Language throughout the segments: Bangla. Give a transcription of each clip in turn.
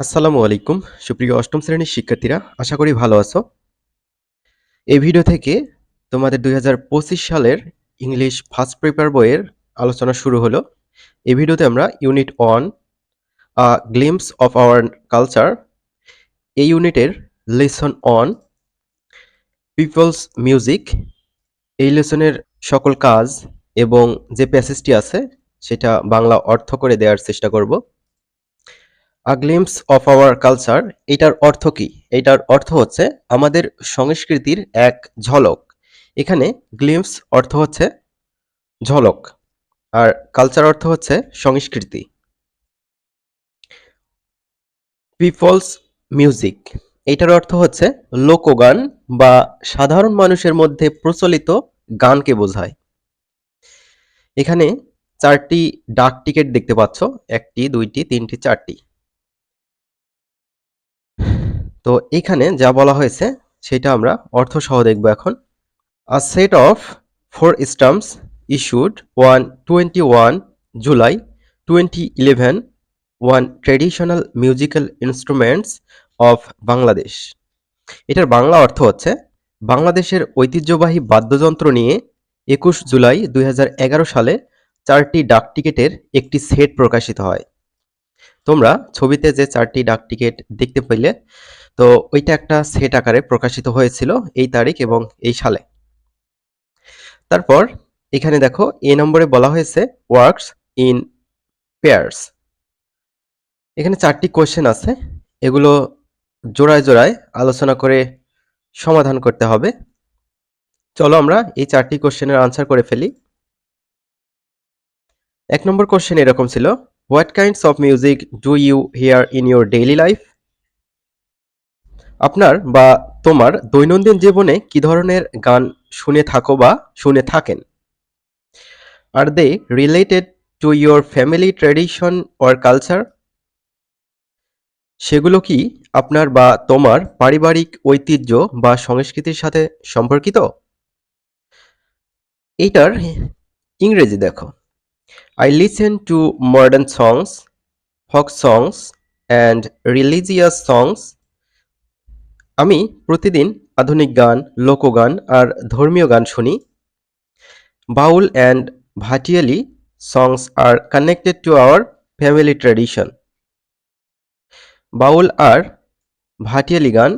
আসসালামু আলাইকুম সুপ্রিয় অষ্টম শ্রেণীর শিক্ষার্থীরা, আশা করি ভালো আছো। এই ভিডিও থেকে তোমাদের 2025 সালের ইংলিশ ফার্স্ট পেপার বইয়ের আলোচনা শুরু হলো। এই ভিডিওতে আমরা unit 1 a glimpse of our culture এই ইউনিটের লেসন অন পিপলস মিউজিক এই লেসনের সকল কাজ এবং যে প্যাসেজটি আছে সেটা বাংলা অর্থ করে দেওয়ার চেষ্টা করব। আ গ্লিম্পস অফ আওয়ার কালচার এটার অর্থ কি? এটার অর্থ হচ্ছে আমাদের সংস্কৃতির এক ঝলক। এখানে গ্লিম্পস অর্থ হচ্ছে ঝলক আর কালচার অর্থ হচ্ছে সংস্কৃতি। পিপলস মিউজিক এটার অর্থ হচ্ছে লোকগান বা সাধারণ মানুষের মধ্যে প্রচলিত গানকে বোঝায়। এখানে 4টি ডাক টিকেট দেখতে পাচ্ছ, 1টি 2টি 3টি 4টি। তো এখানে যা বলা হয়েছে সেটা আমরা অর্থ সহ দেখব এখন। A set of four stamps issued on 21 July 2011 on traditional musical instruments of Bangladesh. এটার বাংলা অর্থ হচ্ছে বাংলাদেশের ঐতিহ্যবাহী বাদ্যযন্ত্র নিয়ে 21 জুলাই 2011 সালে 4টি ডাক টিকেটের একটি সেট প্রকাশিত হয়। তোমরা ছবিতে যে 4টি ডাক টিকেট দেখতে পেলে, তো ওইটা একটা সেট আকারে প্রকাশিত হয়েছিল এই তারিখ এবং এই সালে। তারপর এখানে দেখো এ নম্বরে বলা হয়েছে ওয়ার্কস ইন পেয়ার্স। এখানে 4টি কোশ্চেন আছে, এগুলো জোড়ায় জোড়ায় আলোচনা করে সমাধান করতে হবে। চলো আমরা এই 4টি কোশ্চেনের আনসার করে ফেলি। 1 নম্বর কোশ্চেন এরকম ছিল, what kinds of music do you hear in your daily life? আপনার বা তোমার দৈনন্দিন জীবনে কি ধরনের গান শুনে থাকো বা শুনে থাকেন? Are they related to your family tradition or culture? সেগুলো কি আপনার বা তোমার পারিবারিক ঐতিহ্য বা সংস্কৃতির সাথে সম্পর্কিত? এইটার ইংরেজি দেখো, I listen to modern songs, folk songs and religious songs. আমি প্রতিদিন আধুনিক গান, লোকগান আর ধর্মীয় গান শুনি। বাউল and Bhatiali songs are connected to our family tradition. বাউল আর ভাটিয়ালি গান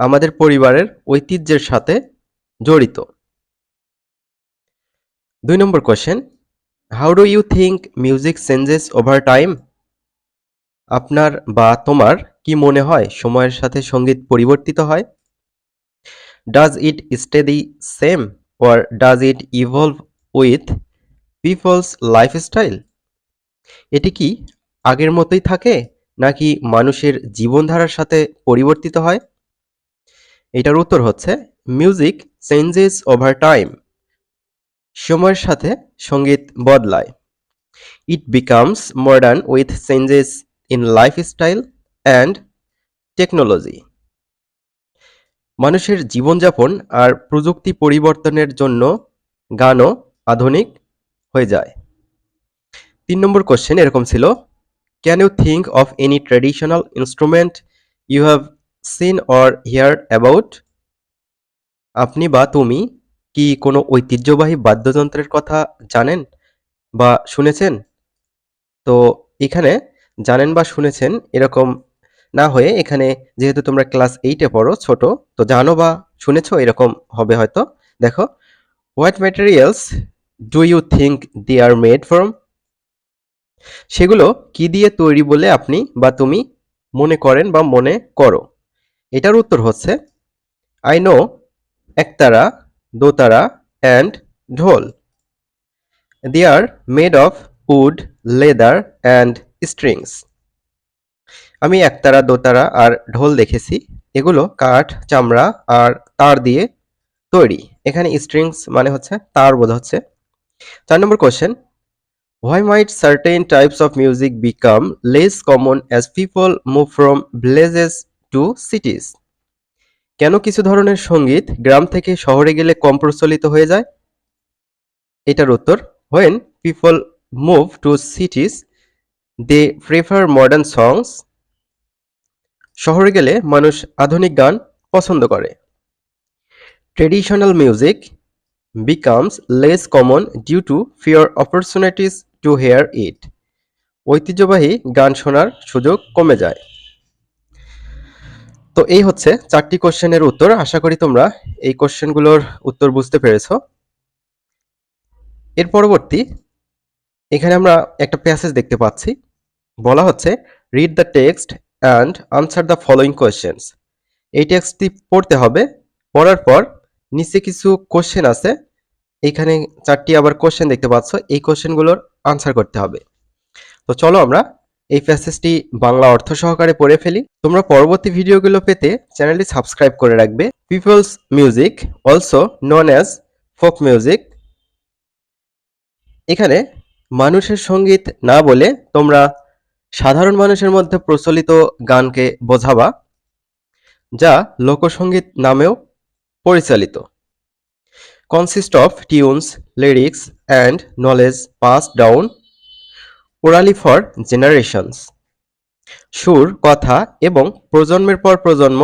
আমাদের পরিবারের ঐতিহ্যের সাথে জড়িত। 2 নম্বর question, how do you think music changes over time? আপনার বা তোমার কি মনে হয় সময়ের সাথে সঙ্গীত পরিবর্তিত হয়? Does it stay the same or does it evolve with people's lifestyle? এটি কি আগের মতোই থাকে নাকি মানুষের জীবনধারার সাথে পরিবর্তিত হয়? এটার উত্তর হচ্ছে মিউজিক চেঞ্জেস ওভার টাইম। সময়ের সাথে সঙ্গীত বদলায়। It becomes modern with changes in lifestyle and technology. মানুষের জীবনযাপন আর প্রযুক্তি পরিবর্তনের জন্য গানও আধুনিক হয়ে যায়। 3 নম্বর কোশ্চেন এরকম ছিল, can you think of any traditional instrument you have seen or heard about? আপনি বা তুমি কি কোনো ঐতিহ্যবাহী বাদ্যযন্ত্রের কথা জানেন বা শুনেছেন? তো এখানে জানেন বা শুনেছেন এরকম না হয়ে এখানে যেহেতু তোমরা ক্লাস 8 এ পড়ো, ছোট, তো জানো বা শুনেছো এরকম হবে হয়তো। দেখো, what materials do you think they are made from? সেগুলো কি দিয়ে তৈরি বলে আপনি বা তুমি মনে করেন বা মনে করো? এটার উত্তর হচ্ছে I know ektara, dotara and dhol. They are made of wood, leather and strings. আমি একতারা, দোতারা আর ঢোল দেখেছি, এগুলো কাঠ, চামড়া আর তার দিয়ে তৈরি। এখানে স্ট্রিংস মানে হচ্ছে তার বোঝাচ্ছে। 4 নম্বর question, why might certain types of music become less common as people move from villages to cities? কেন কিছু ধরনের সঙ্গীত গ্রাম থেকে শহরে গেলে কম প্রচলিত হয়ে যায়? এটার উত্তর, when people move to cities they prefer modern songs শহরে গেলে মানুষ আধুনিক গান পছন্দ করে। Traditional music becomes less common due to fewer opportunities to hear it. ঐতিহ্যবাহী গান শোনার সুযোগ কমে যায়। তো এই হচ্ছে 4টি কোশ্চেনের উত্তর। আশা করি তোমরা এই কোশ্চেনগুলোর উত্তর বুঝতে পেরেছো। এর পরবর্তী এখানে আমরা একটা প্যাসেজ দেখতে পাচ্ছি। বলা হচ্ছে read the text and answer the following questions. এই টেক্সটটি পড়তে হবে। পড়ার পর নিচে কিছু কোশ্চেন আছে। এখানে 4টি আবার কোশ্চেন দেখতে পাচ্ছ। এই কোশ্চেনগুলোর আনসার করতে হবে। তো চলো আমরা এই প্যাসেজটি বাংলা অর্থ সহকারে পড়ে ফেলি। তোমরা পরবর্তী ভিডিওগুলো পেতে চ্যানেলটি সাবস্ক্রাইব করে রাখবে। People's music also known as folk music. এখানে মানুষের সঙ্গীত না বলে তোমরা সাধারণ মানুষের মধ্যে প্রচলিত গানকে বোঝাবা, যা লোকসঙ্গীত নামেও পরিচালিত। Consist of tunes, lyrics and knowledge passed down orally for generations. সুর, কথা এবং প্রজন্মের পর প্রজন্ম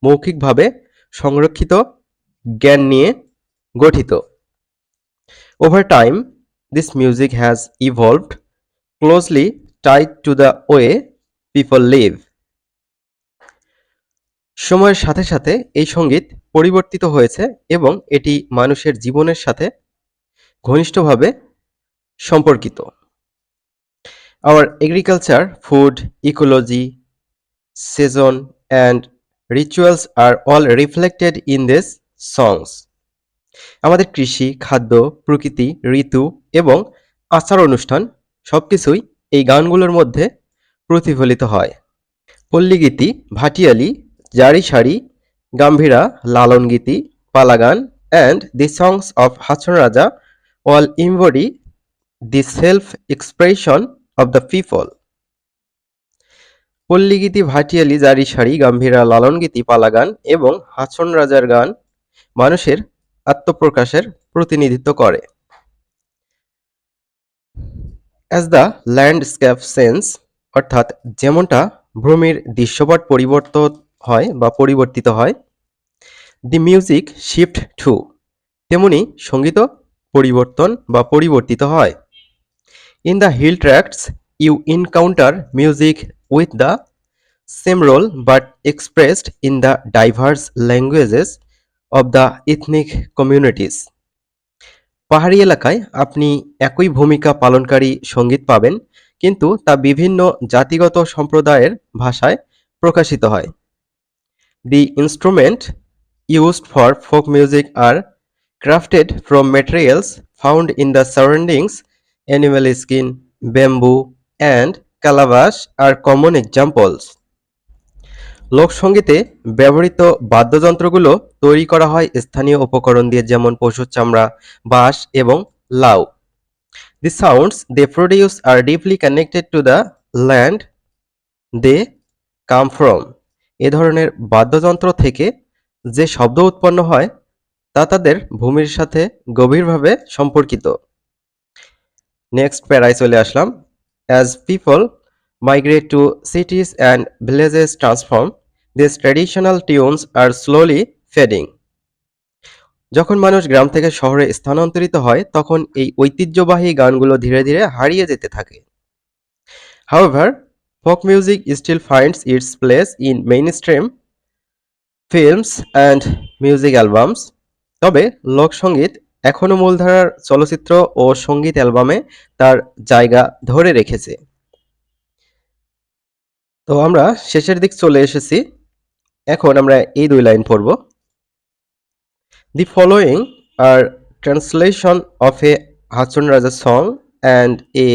মৌখিকভাবে সংরক্ষিত জ্ঞান নিয়ে গঠিত। Over time this music has evolved closely tied to the way people leave. সময়ের সাথে সাথে এই সঙ্গীত পরিবর্তিত হয়েছে এবং এটি মানুষের জীবনের সাথে ঘনিষ্ঠভাবে সম্পর্কিত। Our agriculture, food, ecology, season and rituals are all reflected in these songs. আমাদের কৃষি, খাদ্য, প্রকৃতি, ঋতু এবং আচার অনুষ্ঠান সবকিছুই এই গানগুলোর মধ্যে প্রতিফলিত হয়। পল্লীগীতি, ভাটিয়ালি, জারি সারি, গাম্ভীরা, লালন গীতি, পালাগান and the songs of Hason রাজা all embody the self-expression of the people. পল্লীগীতি, bhatiali, jari sari, gambhira, Lalon গীতি, পালাগান এবং হাছন রাজার গান মানুষের আত্মপ্রকাশের প্রতিনিধিত্ব করে। অ্যাজ দ্য ল্যান্ডস্কেপ চেঞ্জ, অর্থাৎ যেমনটা ভূমির দৃশ্যপট পরিবর্তন হয় বা পরিবর্তিত হয়, দি মিউজিক শিফট টু, তেমনি সঙ্গীত পরিবর্তন বা পরিবর্তিত হয়। In the hill tracts you encounter music with the same role but expressed in the diverse languages of the ethnic communities. পাহাড়ি এলাকায় আপনি একই ভূমিকা পালনকারী সঙ্গীত পাবেন, কিন্তু তা বিভিন্ন জাতিগত সম্প্রদায়ের ভাষায় প্রকাশিত হয়। The instruments used for folk music are crafted from materials found in the surroundings. Animal skin, bamboo, and calabash are common examples. লোকসঙ্গীতে ব্যবহৃত বাদ্যযন্ত্রগুলো তৈরি করা হয় স্থানীয় উপকরণ দিয়ে, যেমন পশুর চামড়া, বাঁশ এবং লাউ। The sounds they produce are deeply connected to the land they come from. এ ধরনের বাদ্যযন্ত্র থেকে যে শব্দ উৎপন্ন হয় তা তাদের ভূমির সাথে গভীরভাবে সম্পর্কিত। নেক্সট প্যারায় চলে আসলাম। As people migrate to cities and villages transform, these traditional tunes are slowly fading. যখন মানুষ গ্রাম থেকে শহরে স্থানান্তরিত হয় তখন এই ঐতিহ্যবাহী গানগুলো ধীরে ধীরে হারিয়ে যেতে থাকে। However, folk music still finds its place in mainstream films and music albums. তবে লোকসঙ্গীত এখনো মূলধারার চলচ্চিত্র ও সঙ্গীত অ্যালবামে তার জায়গা ধরে রেখেছে। তো আমরা শেষের দিক চলে এসেছি। এখন আমরা এই 2 লাইন পড়ব। The following are translation of a Hachon Raja song and a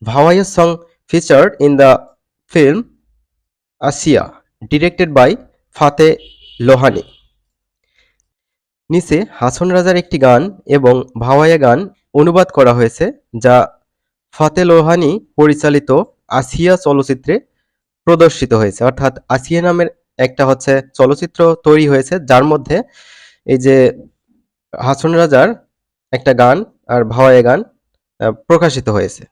Bhavaya song featured in the film Asiya, directed by Fateh Lohani. নিচে হাছন রাজার একটি গান এবং ভাওয়াইয়া গান অনুবাদ করা হয়েছে, যা ফাতে লোহানি পরিচালিত আসিয়া চলচ্চিত্রে প্রদর্শিত হয়েছে। অর্থাৎ আসিয়া নামের একটা চলচ্চিত্র তৈরি হয়েছে, যার মধ্যে এই যে হাছন রাজার একটা গান আর ভাওয়াইয়া গান প্রকাশিত হয়েছে।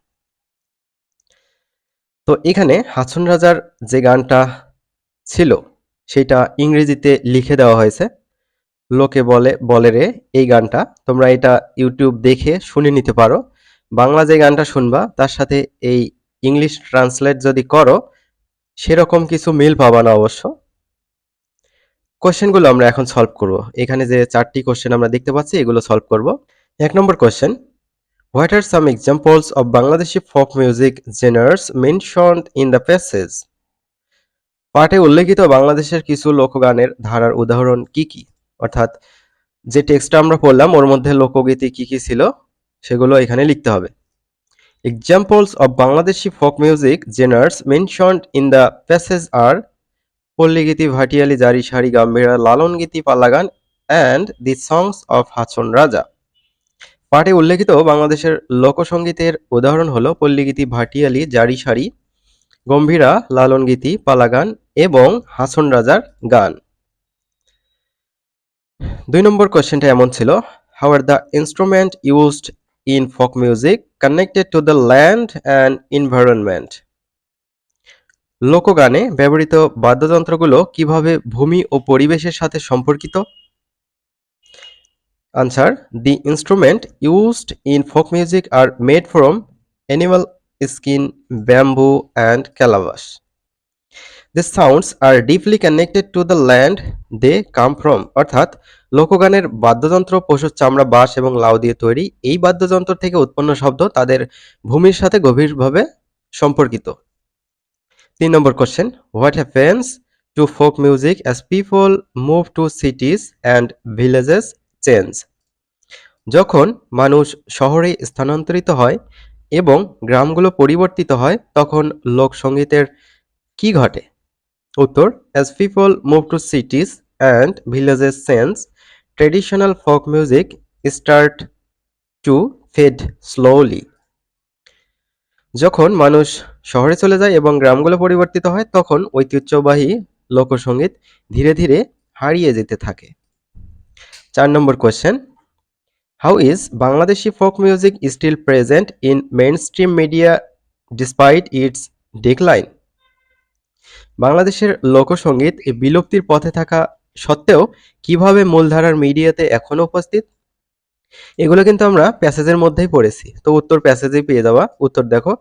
তো এখানে হাছন রাজার যে গানটা ছিল সেটা ইংরেজিতে লিখে দেওয়া হয়েছে। লোকে বলে বলে রে এই গানটা তোমরা এটা ইউটিউব দেখে শুনে নিতে পারো। বাংলা যে গানটা শুনবা তার সাথে এই ইংলিশ ট্রান্সলেট যদি করো সেরকম কিছু মিল পাবা না অবশ্য। কোশ্চেনগুলো আমরা এখন সলভ করব। এখানে যে 4টি কোশ্চেন আমরা দেখতে পাচ্ছি এগুলো সলভ করব। 1 নম্বর question, what are some examples of Bangladeshi folk music genres mentioned in the passage? পাঠে উল্লেখিত বাংলাদেশের কিছু লোকগানের ধারার উদাহরণ কি কি? অর্থাৎ যে টেক্সটটা আমরা পড়লাম ওর মধ্যে লোকগীতি কি কি ছিল সেগুলো এখানে লিখতে হবে। Examples of Bangladeshi folk music genres mentioned in the passage are palligiti, bhatiali, jari, sari, gambhira, Lalon geeti, palla gaan and the songs of Hason Raja. পাঠে উল্লেখিত বাংলাদেশের লোকসঙ্গীতের উদাহরণ হলো পল্লীগীতি, ভাটিয়ালি, জারি সারি, গম্ভীরা, লালন গীতি, পালা গান এবং হাছন রাজার গান। 2 নম্বর কোশ্চেনটা এমন ছিল, how are the instrument used in folk music connected to the land and environment? লোকগানে ব্যবহৃত বাদ্যযন্ত্রগুলো কিভাবে ভূমি ও পরিবেশের সাথে সম্পর্কিত? Answer: the instruments used in folk music are made from animal skin, bamboo, and calabash. The sounds are deeply connected to the land they come from. অর্থাৎ লোকগানের বাদ্যযন্ত্র পশুর চামড়া, বাঁশ এবং লাউ দিয়ে তৈরি। এই বাদ্যযন্ত্র থেকে উৎপন্ন শব্দ তাদের ভূমির সাথে গভীরভাবে সম্পর্কিত। 3 নম্বর question, what happens to folk music as people move to cities and villages change? যখন মানুষ শহরে স্থানান্তরিত হয় এবং গ্রামগুলো পরিবর্তিত হয় তখন লোকসঙ্গীতের কি ঘটে? উত্তর: as people move to cities and villages change, traditional folk music start to fade slowly. যখন মানুষ শহরে চলে যায় এবং গ্রামগুলো পরিবর্তিত হয় তখন ঐতিহ্যবাহী লোকসঙ্গীত ধীরে ধীরে হারিয়ে যেতে থাকে। 4 নম্বর question, how is Bangladeshi folk music still present in mainstream media despite its decline? বাংলাদেশের লোকসঙ্গীত বিলুপ্তির পথে থাকা সত্ত্বেও কিভাবে মূলধারার মিডিয়াতে এখনো উপস্থিত? এগুলো কিন্তু আমরা প্যাসেজের মধ্যেই পড়েছি, তো উত্তর প্যাসেজেই পেয়ে যাওয়া। উত্তর দেখো,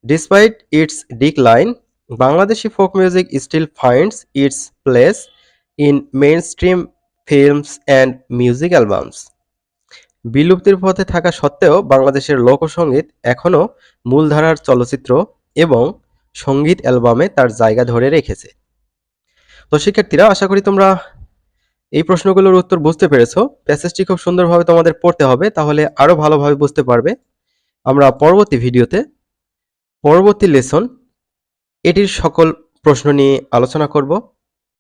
despite its decline Bangladeshi folk music still finds its place in mainstream films and music albums. বিলুপ্তির পথে থাকা সত্ত্বেও বাংলাদেশের লোকসঙ্গীত এখনও মূলধারার চলচ্চিত্র এবং সঙ্গীত অ্যালবামে তার জায়গা ধরে রেখেছে। তো শিক্ষার্থীরা, আশা করি তোমরা এই প্রশ্নগুলোর উত্তর বুঝতে পেরেছো। প্যাসেজটি খুব সুন্দরভাবে তোমাদের পড়তে হবে, তাহলে আরো ভালোভাবে বুঝতে পারবে। আমরা পরবর্তী ভিডিওতে পরবর্তী লেসন এটির সকল প্রশ্ন নিয়ে আলোচনা করব।